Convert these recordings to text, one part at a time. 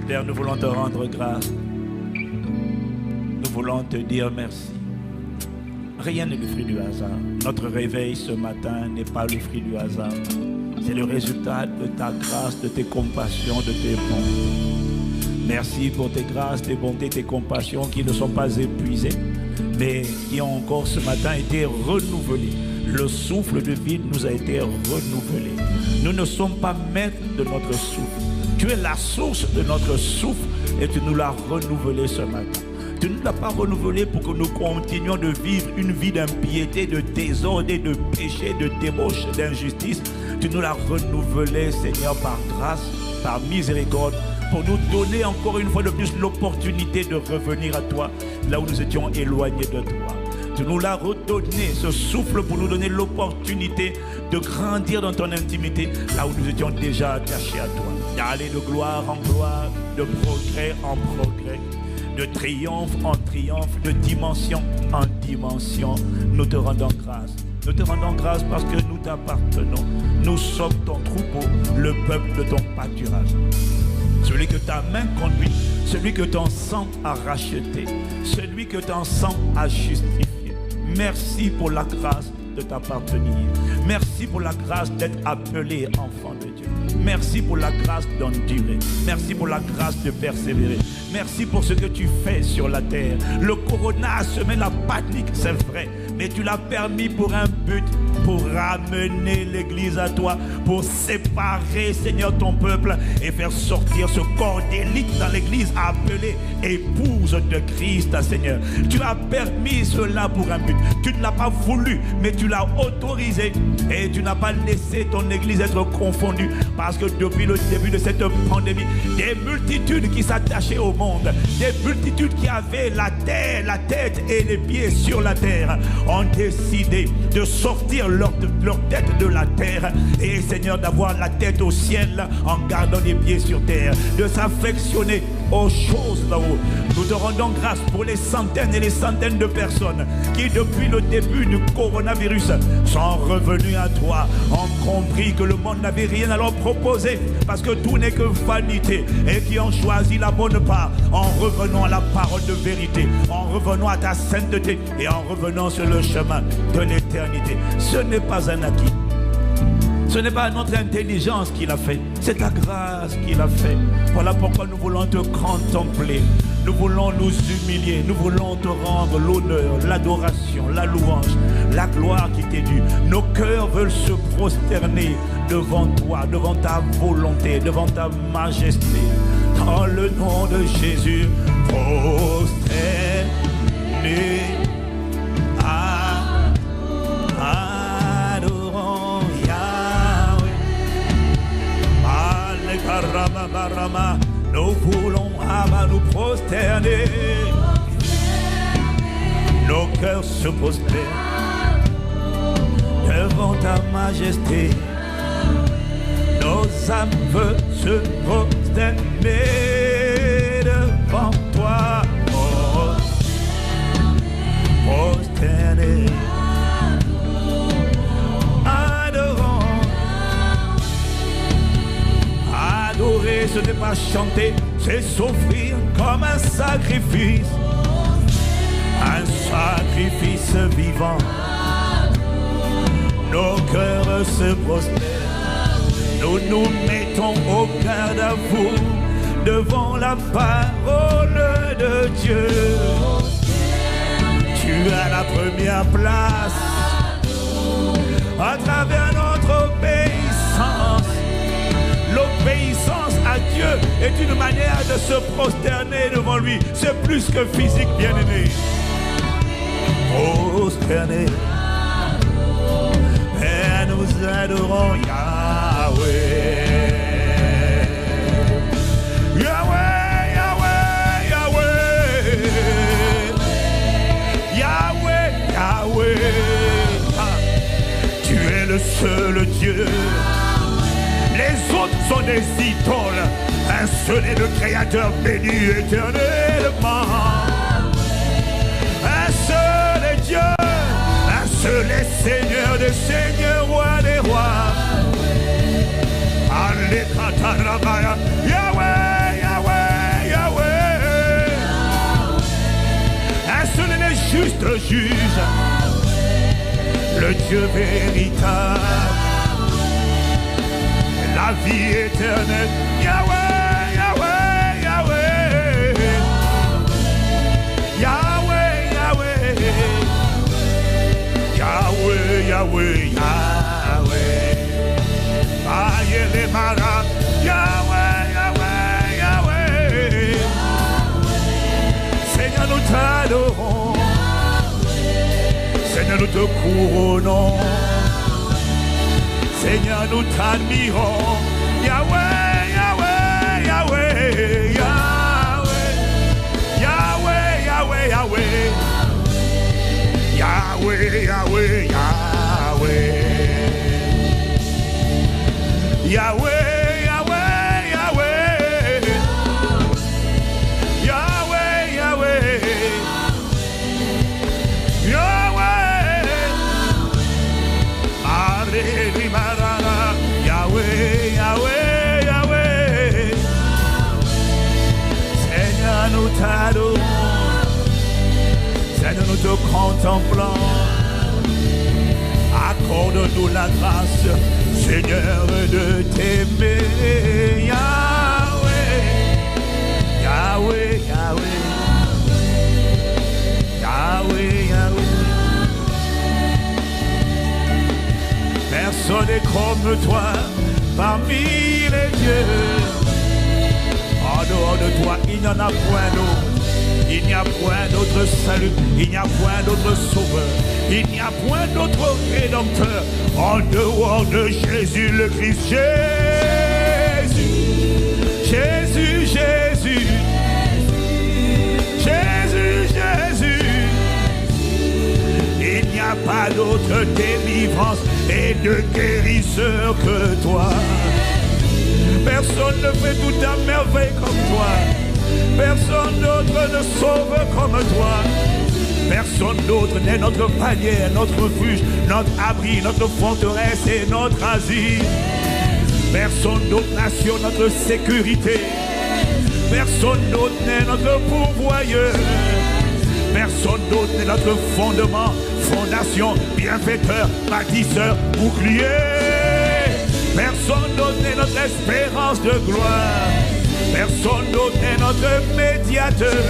Père, nous voulons te rendre grâce. Nous voulons te dire merci. Rien n'est le fruit du hasard. Notre réveil ce matin n'est pas le fruit du hasard. C'est le résultat de ta grâce, de tes compassions, de tes bons. Merci pour tes grâces, tes bontés, tes compassions qui ne sont pas épuisées, mais qui ont encore ce matin été renouvelées. Le souffle de vie nous a été renouvelé. Nous ne sommes pas maîtres de notre souffle. Tu es la source de notre souffle et tu nous l'as renouvelé ce matin. Tu ne l'as pas renouvelé pour que nous continuions de vivre une vie d'impiété, de désordre, de péché, de débauche, d'injustice. Tu nous l'as renouvelé, Seigneur, par grâce, par miséricorde, pour nous donner encore une fois de plus l'opportunité de revenir à toi, là où nous étions éloignés de toi. Tu nous l'as redonné, ce souffle, pour nous donner l'opportunité de grandir dans ton intimité, là où nous étions déjà attachés à toi. D'aller de gloire en gloire, de progrès en progrès, de triomphe en triomphe, de dimension en dimension. Nous te rendons grâce. Nous te rendons grâce parce que nous t'appartenons. Nous sommes ton troupeau, le peuple de ton pâturage. Celui que ta main conduit, celui que ton sang a racheté, celui que ton sang a justifié. Merci pour la grâce de t'appartenir. Merci pour la grâce d'être appelé enfant de Dieu. Merci pour la grâce d'endurer. Merci pour la grâce de persévérer. Merci pour ce que tu fais sur la terre. Le corona a semé la panique, c'est vrai, mais tu l'as permis pour un but, pour ramener l'église à toi, pour séparer, Seigneur, ton peuple et faire sortir ce corps d'élite dans l'église appelé épouse de Christ, Seigneur. Tu as permis cela pour un but. Tu ne l'as pas voulu, mais tu l'as autorisé et tu n'as pas laissé ton église être confondue, parce que depuis le début de cette pandémie, des multitudes qui s'attachaient au monde, des multitudes qui avaient la tête et les pieds sur la terre, ont décidé de sortir leur tête de la terre et, Seigneur, d'avoir la tête au ciel en gardant les pieds sur terre, de s'affectionner aux choses là-haut. Nous te rendons grâce pour les centaines et les centaines de personnes qui, depuis le début du coronavirus, sont revenus à toi, ont compris que le monde n'avait rien à leur proposer parce que tout n'est que vanité, et qui ont choisi la bonne part en revenant à la parole de vérité, en revenant à ta sainteté et en revenant sur le chemin de l'éternité. Ce n'est pas un acquis. Ce n'est pas notre intelligence qui l'a fait, c'est ta grâce qui l'a fait. Voilà pourquoi nous voulons te contempler, nous voulons nous humilier, nous voulons te rendre l'honneur, l'adoration, la louange, la gloire qui t'est due. Nos cœurs veulent se prosterner devant toi, devant ta volonté, devant ta majesté. Dans le nom de Jésus, prosterner. Nous voulons nous prosterner. Nos cœurs se prosternent devant ta majesté. Nos âmes veulent se prosterner devant toi. Prosterner. Adorer, ce n'est pas chanter, c'est s'offrir comme un sacrifice. Un sacrifice vivant. Nos cœurs se prosternent. Nous nous mettons au garde à vous devant la parole de Dieu. Tu as la première place à travers notre obéissance. L'obéissance à Dieu est une manière de se prosterner devant lui. C'est plus que physique, bien-aimé. Prosterner. Et nous adorons Yahweh. Yahweh, Yahweh, Yahweh. Yahweh, Yahweh. Tu es le seul Dieu. Les autres sont des idoles. Un seul est le Créateur béni éternellement. Un seul est Dieu. Un seul est Seigneur des seigneurs, roi des rois. Yahweh, Yahweh, le juge, le Dieu véritable, la vie éternelle. Yahweh, Yahweh, Yahweh, Yahweh, Yahweh, Yahweh, Yahweh, Yahweh, aïe les malades, Yahweh, Yahweh, Yahweh, Seigneur nous t'adorons, Seigneur nous te couronnons, Seigneur nous t'admirons, Yahweh, Yahweh, Yahweh, Yahweh, Yahweh, Yahweh, Yahweh, Yahweh, Yahweh, Yahweh, Yahweh, Seigneur, nous te contemplons. Accorde-nous la grâce, Seigneur, de t'aimer. Yahweh, Yahweh, Yahweh, Yahweh, Yahweh. Personne n'est comme toi parmi les dieux. En dehors de toi, il n'y en a point d'autre. Il n'y a point d'autre salut, il n'y a point d'autre sauveur, il n'y a point d'autre rédempteur en dehors de Jésus le Christ. Jésus, Jésus, Jésus, Jésus, Jésus. Il n'y a pas d'autre délivrance et de guérisseur que toi. Personne ne fait toute ta merveille comme toi. Personne d'autre ne sauve comme toi. Personne d'autre n'est notre panier, notre refuge, notre abri, notre forteresse et notre asile. Personne d'autre n'assure notre sécurité. Personne d'autre n'est notre pourvoyeur. Personne d'autre n'est notre fondement, fondation, bienfaiteur, bâtisseur, bouclier. Personne d'autre n'est notre espérance de gloire. Personne d'autre n'est notre médiateur.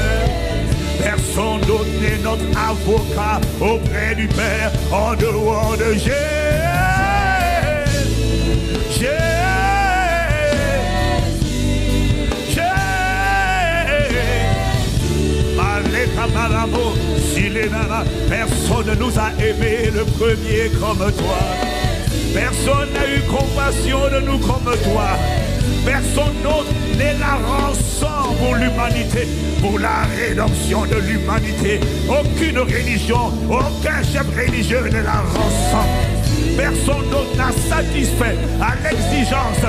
Personne d'autre n'est notre avocat auprès du Père en dehors de Jésus. Personne ne nous a aimés le premier comme toi. Personne n'a eu compassion de nous comme toi. Personne d'autre n'est la rançon pour l'humanité, pour la rédemption de l'humanité. Aucune religion, aucun chef religieux n'est la rançon. Personne d'autre n'a satisfait à l'exigence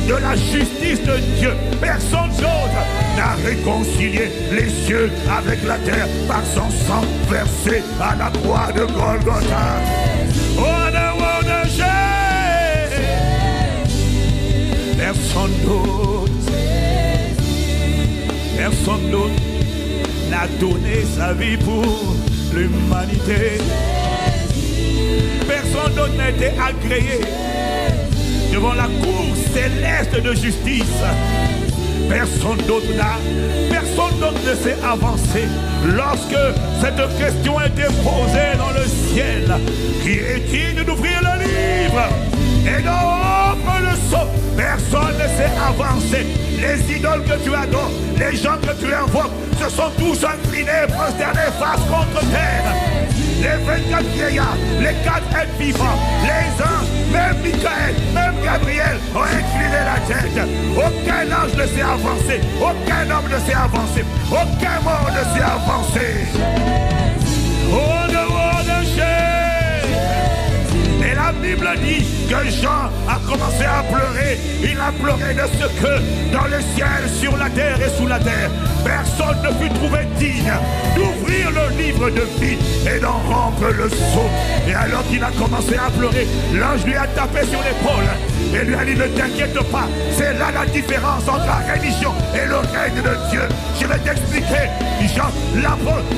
de la justice de Dieu. Personne d'autre n'a réconcilié les cieux avec la terre par son sang versé à la croix de Golgotha. Oh, de Jésus. Personne d'autre n'a donné sa vie pour l'humanité. Personne d'autre n'a été agréé devant la cour céleste de justice. Personne d'autre ne s'est avancé lorsque cette question a été posée dans le ciel. Qui est-il d'ouvrir le livre et d'ouvrir le sceau? Personne ne s'est avancé. Les idoles que tu adores, les gens que tu invoques, se sont tous inclinés, prosternés face contre terre. Les 24 vieillards, les 4 êtres vivants, les anges, même Michael, même Gabriel ont incliné la tête. Aucun ange ne s'est avancé, aucun homme ne s'est avancé, aucun mort ne s'est avancé. Au dehors de Jésus. Et la Bible dit que Jean a commencé à pleurer. Il a pleuré de ce que dans le ciel, sur la terre et sous la terre, personne ne fut trouvé digne d'ouvrir le livre de vie et d'en rompre le sceau. Et alors qu'il a commencé à pleurer, l'ange lui a tapé sur l'épaule et lui a dit: ne t'inquiète pas, c'est là la différence entre la religion et le règne de Dieu. je vais t'expliquer.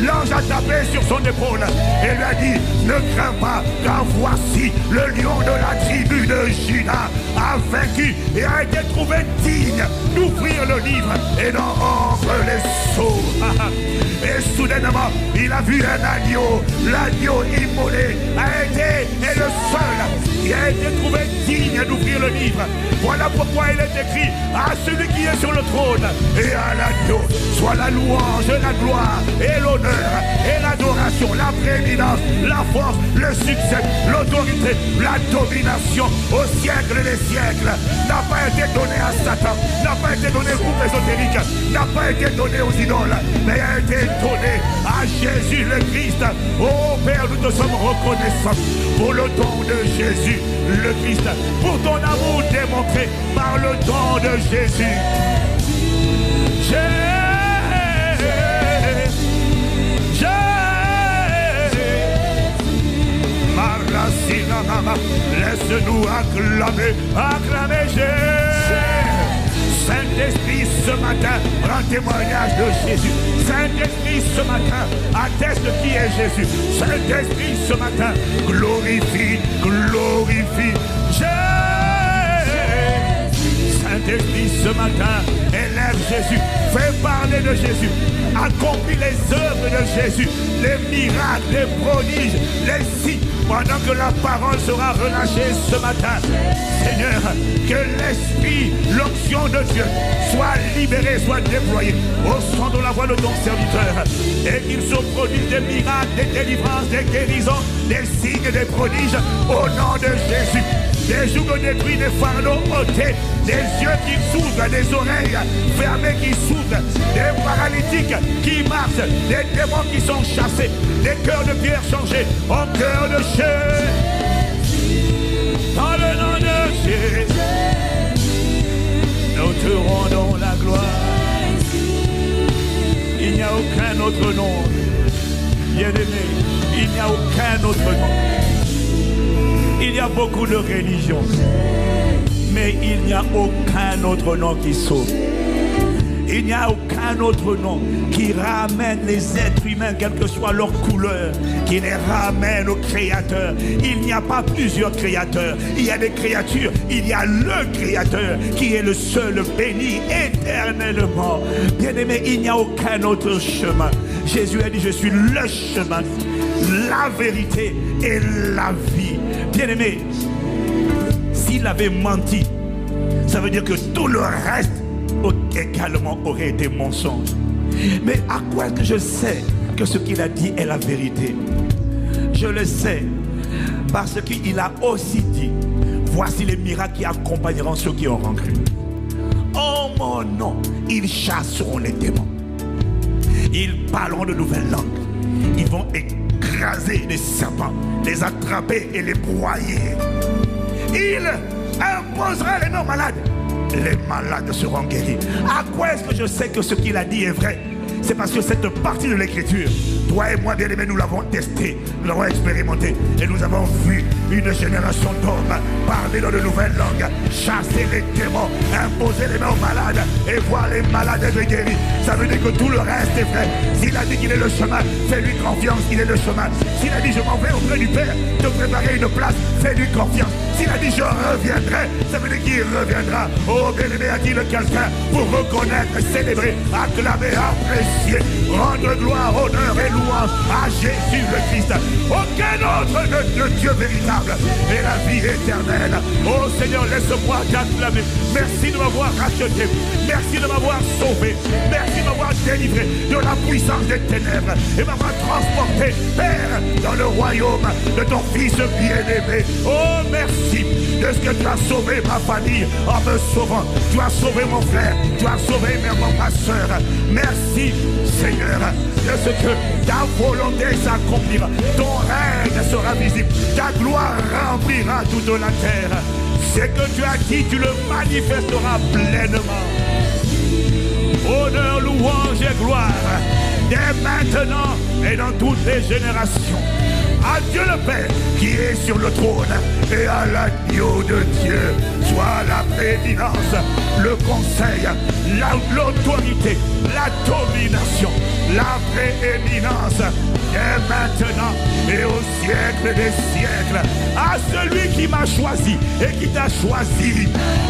L'ange a tapé sur son épaule et lui a dit, ne crains pas, car voici le lion de la tribu de Juda a vaincu et a été trouvé digne d'ouvrir le livre et d'en rendre les sceaux. Et soudainement, il a vu un agneau. L'agneau immolé est le seul qui a été trouvé digne d'ouvrir le livre. Voilà pourquoi il est écrit à celui qui est sur le trône et à l'agneau soit la louange, la gloire et l'honneur et l'adoration, la prééminence, la force, le succès, l'autorité, la domination au siècle des siècles. N'a pas été donné à Satan, n'a pas été donné au groupe ésotérique, n'a pas été donné aux idoles, mais a été donné à Jésus le Christ. Oh Père, nous te sommes reconnaissants pour le don de Jésus le Christ, pour ton amour démontré par le don de Jésus. Laisse-nous acclamer Jésus. Saint-Esprit, ce matin, rend témoignage de Jésus. Saint-Esprit, ce matin, atteste qui est Jésus. Saint-Esprit, ce matin, glorifie Jésus. Saint-Esprit, ce matin, élève Jésus. Fais parler de Jésus. Accomplis les œuvres de Jésus, les miracles, les prodiges, les signes, pendant que la parole sera relâchée ce matin. Seigneur, que l'esprit, l'onction de Dieu soit libérée, soit déployée au son de la voix de ton serviteur et qu'il se produise des miracles, des délivrances, des guérisons, des signes, des prodiges au nom de Jésus. Des jougs détruits, des fardeaux ôtés, des yeux qui s'ouvrent, des oreilles fermées qui s'ouvrent, des paralytiques qui marchent, des démons qui sont chassés, des cœurs de pierre changés en cœur de chair. Dans le nom de Jésus, nous te rendons la gloire. Il n'y a aucun autre nom, bien-aimé, il n'y a aucun autre nom. Il y a beaucoup de religions, mais il n'y a aucun autre nom qui sauve. Il n'y a aucun autre nom qui ramène les êtres humains, quelle que soit leur couleur, qui les ramène au Créateur. Il n'y a pas plusieurs créateurs. Il y a des créatures. Il y a le Créateur qui est le seul béni éternellement. Bien-aimé, il n'y a aucun autre chemin. Jésus a dit, je suis le chemin, la vérité et la vie. Bien-aimé, s'il avait menti, ça veut dire que tout le reste également aurait été mensonge. Mais à quoi est-ce que je sais que ce qu'il a dit est la vérité? Je le sais parce qu'il a aussi dit, voici les miracles qui accompagneront ceux qui auront cru. En mon nom, ils chasseront les démons. Ils parleront de nouvelles langues. Ils vont écraser les serpents, les attraper et les broyer. Il imposera les noms malades. Les malades seront guéris. À quoi est-ce que je sais que ce qu'il a dit est vrai? C'est parce que cette partie de l'écriture, toi et moi, bien-aimés, nous l'avons testé, nous l'avons expérimenté et nous avons vu une génération d'hommes parler dans de nouvelles langues, chasser les démons, imposer les mains aux malades et voir les malades être guéris. Ça veut dire que tout le reste est vrai. S'il a dit qu'il est le chemin, fais-lui confiance, il est le chemin. S'il a dit je m'en vais auprès du Père, te préparer une place, fais-lui confiance. S'il a dit je reviendrai, ça veut dire qu'il reviendra. Oh bien-aimé, a-t-il quelqu'un pour reconnaître, célébrer, acclamer, apprécier, rendre gloire, honneur et louange à Jésus le Christ. Aucun autre de Dieu véritable et la vie éternelle. Oh Seigneur, laisse-moi t'acclamer. Merci de m'avoir racheté. Merci de m'avoir sauvé. Merci de m'avoir délivré de la puissance des ténèbres et m'avoir transporté, Père, dans le royaume de ton Fils bien-aimé. Oh merci de ce que tu as sauvé ma famille en me sauvant. Tu as sauvé mon frère. Tu as sauvé ma soeur. Merci Seigneur de ce que ta volonté s'accomplira. Ton règne sera visible. Ta gloire remplira toute la terre. Ce que tu as dit, tu le manifesteras pleinement. Honneur, louange et gloire, dès maintenant et dans toutes les générations. À Dieu le Père qui est sur le trône et à l'agneau de Dieu soit la prééminence, le conseil, l'autorité, la domination domination, la prééminence est maintenant et au siècle des siècles. À celui qui m'a choisi et qui t'a choisi,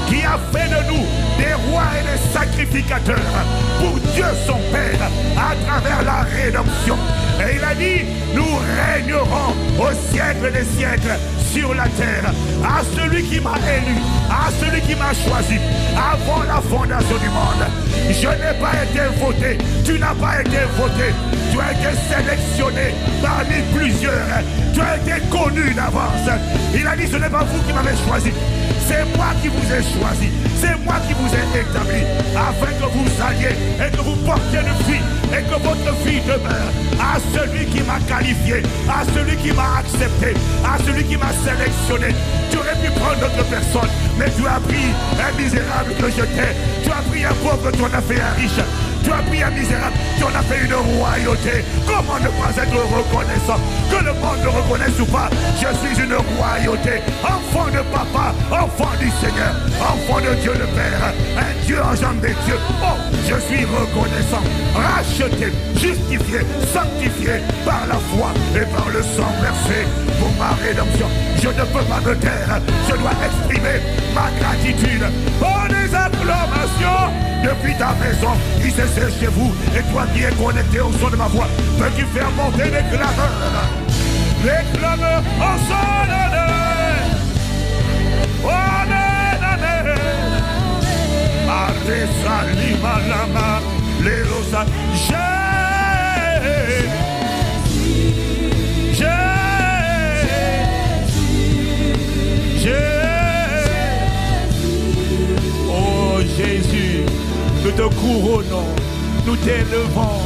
qui a fait de nous des rois et des sacrificateurs pour Dieu son Père à travers la rédemption. Et il a dit, nous régnerons au siècle des siècles sur la terre. À celui qui m'a élu, à celui qui m'a choisi avant la fondation du monde. Je n'ai pas été voté, tu n'as pas été voté, tu as été sélectionné parmi plusieurs, tu as été connu d'avance. Il a dit, ce n'est pas vous qui m'avez choisi, c'est moi qui vous ai choisi, c'est moi qui vous ai établi, afin que vous alliez et que vous portiez le fruit et que votre vie demeure. À celui qui m'a qualifié, à celui qui m'a accepté, à celui qui m'a sélectionné. Tu aurais pu prendre d'autres personnes, mais tu as pris un misérable que je t'ai. Tu as pris un pauvre, tu en as fait un riche. Tu as pris un misérable, tu en as fait une royauté. Comment ne pas être reconnaissant? Que le monde le reconnaisse ou pas, je suis une royauté. Enfant de papa, enfant du Seigneur, enfant de Dieu le Père, un Dieu engendré des dieux. Oh, je suis reconnaissant, racheté, justifié, sanctifié par la foi et par le sang versé pour ma rédemption. Je ne peux pas me taire, je dois exprimer ma gratitude. Oh, des acclamations depuis ta maison, il s'est chez vous, et toi qui es connecté au son de ma voix, peux-tu faire monter les clameurs? Les clameurs en son honneur. Amen. Arresa lima lama, les rosa. Oh Jésus, nous te couronnons, nous t'élevons,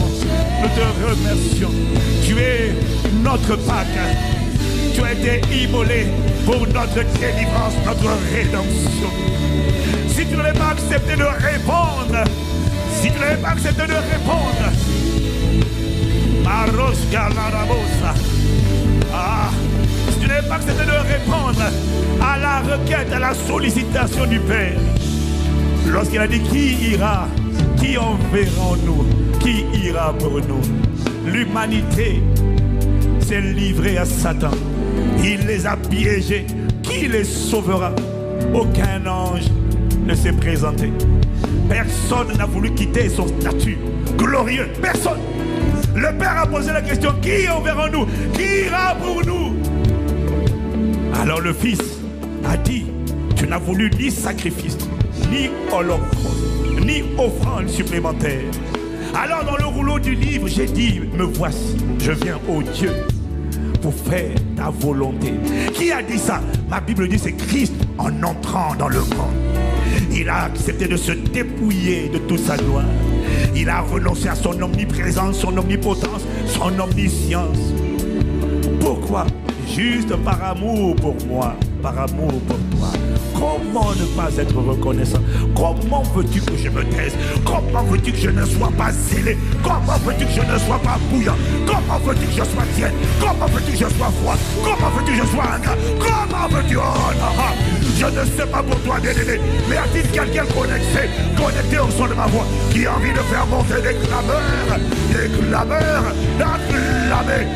nous te remercions. Tu es notre Pâques, tu as été immolé pour notre délivrance, notre rédemption. Si tu n'avais pas accepté de répondre, si tu n'avais pas accepté de répondre, si tu n'avais pas accepté de répondre à la requête, à la sollicitation du Père, lorsqu'il a dit qui ira, qui enverrons-nous, qui ira pour nous? L'humanité s'est livrée à Satan, il les a piégés, qui les sauvera? Aucun ange ne s'est présenté, personne n'a voulu quitter son statut glorieux, personne. Le Père a posé la question, qui enverrons-nous, qui ira pour nous? Alors le Fils a dit, tu n'as voulu ni sacrifice, ni holocauste, ni offrande supplémentaire. Alors dans le rouleau du livre, j'ai dit, me voici, je viens, ô Dieu, pour faire ta volonté. Qui a dit ça? Ma Bible dit, c'est Christ en entrant dans le monde. Il a accepté de se dépouiller de toute sa gloire. Il a renoncé à son omniprésence, son omnipotence, son omniscience. Pourquoi? Juste par amour pour moi, par amour pour toi. Comment ne pas être reconnaissant? Comment veux-tu que je me taise? Comment veux-tu que je ne sois pas zélé? Comment veux-tu que je ne sois pas bouillant? Comment veux-tu que je sois tiède? Comment veux-tu que je sois froid? Comment veux-tu que je sois ingrat? Comment veux-tu? Oh non, je ne sais pas pour toi, bien-aimé, mais a-t-il quelqu'un connecté au son de ma voix, qui a envie de faire monter des clameurs, d'acclamer,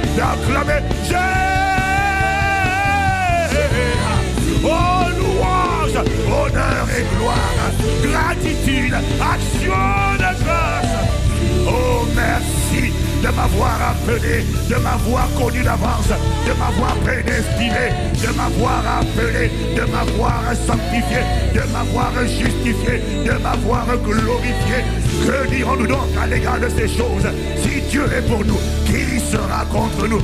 oh louange, honneur et gloire, gratitude, action de grâce. Oh merci de m'avoir appelé, de m'avoir connu d'avance, de m'avoir prédestiné, de m'avoir appelé, de m'avoir sanctifié, de m'avoir justifié, de m'avoir glorifié. Que dirons-nous donc à l'égard de ces choses? Si Dieu est pour nous, qui sera contre nous?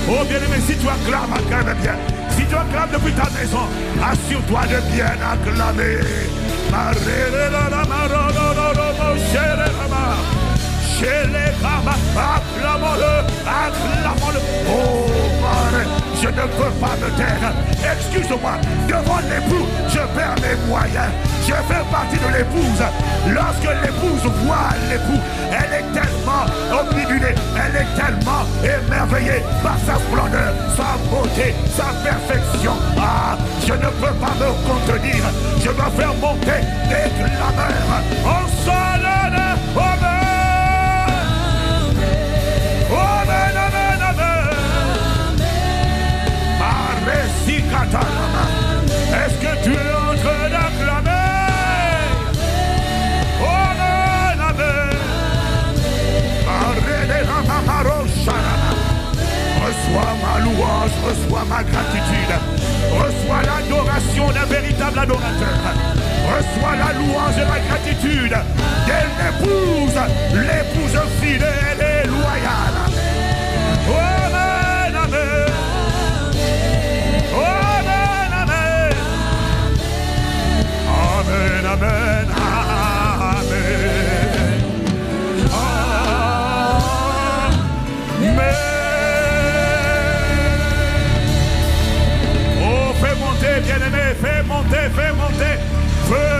Oh bien-aimé, si tu acclames, acclame bien. Si tu acclames depuis ta maison, assure-toi de bien acclamer. Acclamons-le, acclamons-le. Oh Marie, je ne veux pas me taire. Excuse-moi, devant l'époux, je perds mes moyens. Je fais partie de l'épouse. Lorsque l'épouse voit l'époux, elle est tellement obnubilée, elle est tellement Je ne peux pas me contenir. Je dois faire monter des clameurs. On sonne. Amen. Amen, amen, amen. Est-ce que tu es en train d'acclamer? Amen, amen. Reçois ma louange, reçois ma gratitude. Reçois l'adoration d'un véritable adorateur. Reçois la louange et la gratitude de l'épouse fidèle et loyale. Amen, amen. Amen, amen. Amen, amen, amen. Amen. Oh, fais monter, bien-aimé, fais monter, fais monter. Feu.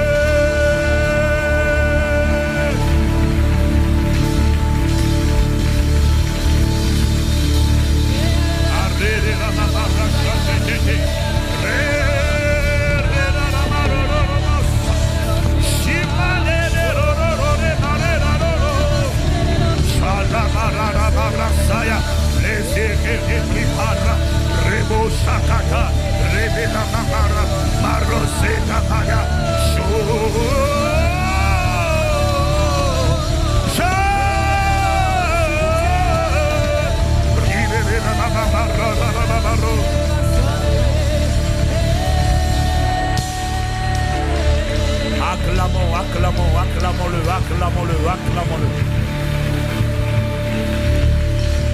Acclamons-le.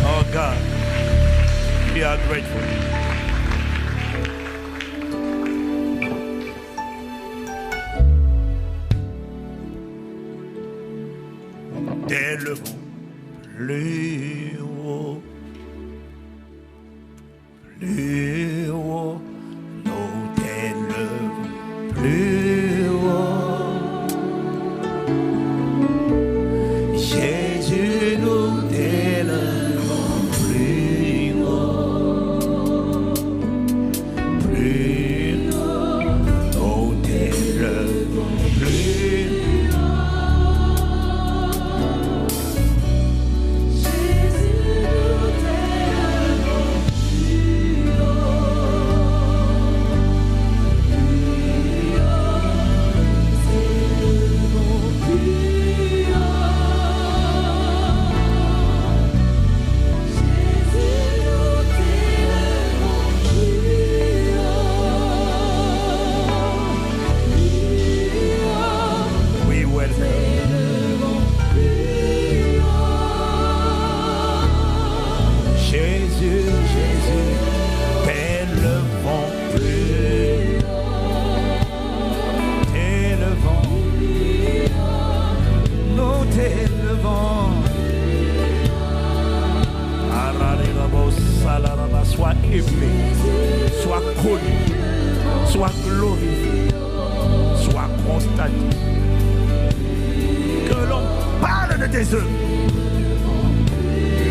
Oh God, we are grateful. T'élevons plus haut, nous t'élevons plus haut. Jésus, nous t'élevons plus haut, nous t'élevons plus haut. Sois aimé, sois connu, sois glorifié, sois constaté. Que l'on parle de tes œuvres,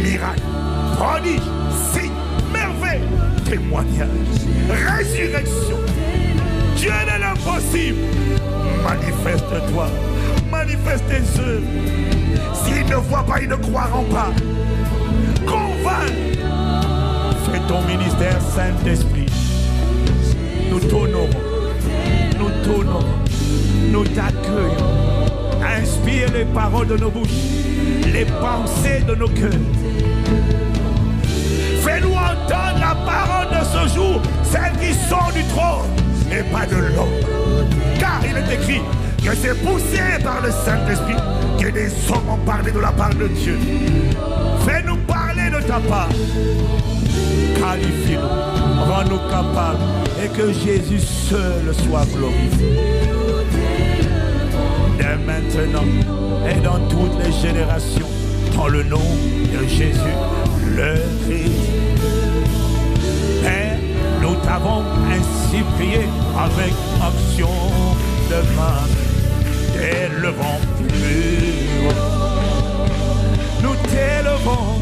miracles, prodiges, signes, merveilles, témoignages, résurrection. Dieu de l'impossible, manifeste-toi, manifeste tes œuvres. S'ils ne voient pas, ils ne croiront pas. Convainc. Fais ton ministère, Saint-Esprit. Nous t'honorons, nous t'accueillons. Inspire les paroles de nos bouches, les pensées de nos cœurs. Fais-nous entendre la parole de ce jour, celle qui sort du trône et pas de l'homme. Car il est écrit que c'est poussé par le Saint-Esprit que des hommes ont parlé de la part de Dieu. Fais-nous parler de ta part. Qualifie-nous, rends-nous capables et que Jésus seul soit glorifié. Dès maintenant et dans toutes les générations, dans le nom de Jésus, le Christ. Père, nous t'avons ainsi prié avec action de main. T'élevons plus haut. Nous t'élevons.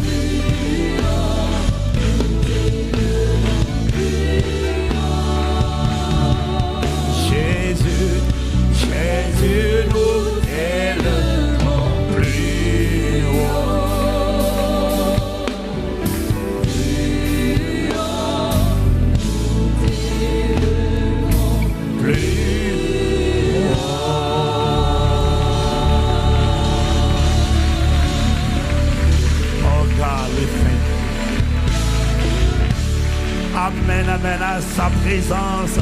verra le fin. Amen, amen à sa présence.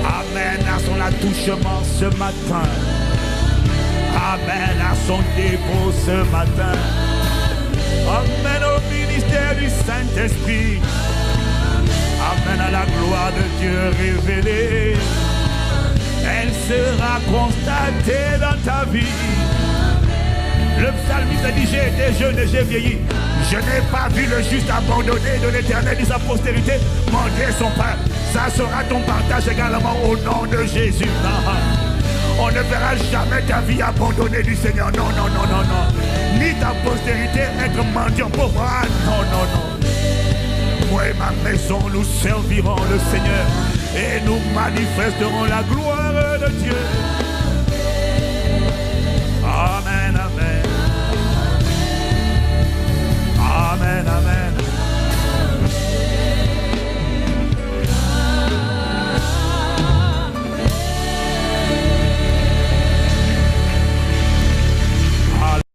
Amen à son attouchement ce matin. Amen à son dépôt ce matin. Amen au ministère du Saint-Esprit. Amen à la gloire de Dieu révélée. Elle sera constatée dans ta vie. Le psalmiste a dit, j'ai été jeune et j'ai vieilli. Je n'ai pas vu le juste abandonné de l'Éternel et sa postérité manger son pain. Ça sera ton partage également au nom de Jésus. On ne verra jamais ta vie abandonnée du Seigneur. Non, non, non, non, non. Ni ta postérité être mendiant pauvre. Ah, non, non, non. Moi et ma maison, nous servirons le Seigneur et nous manifesterons la gloire de Dieu. Amen, amen. Amen, amen.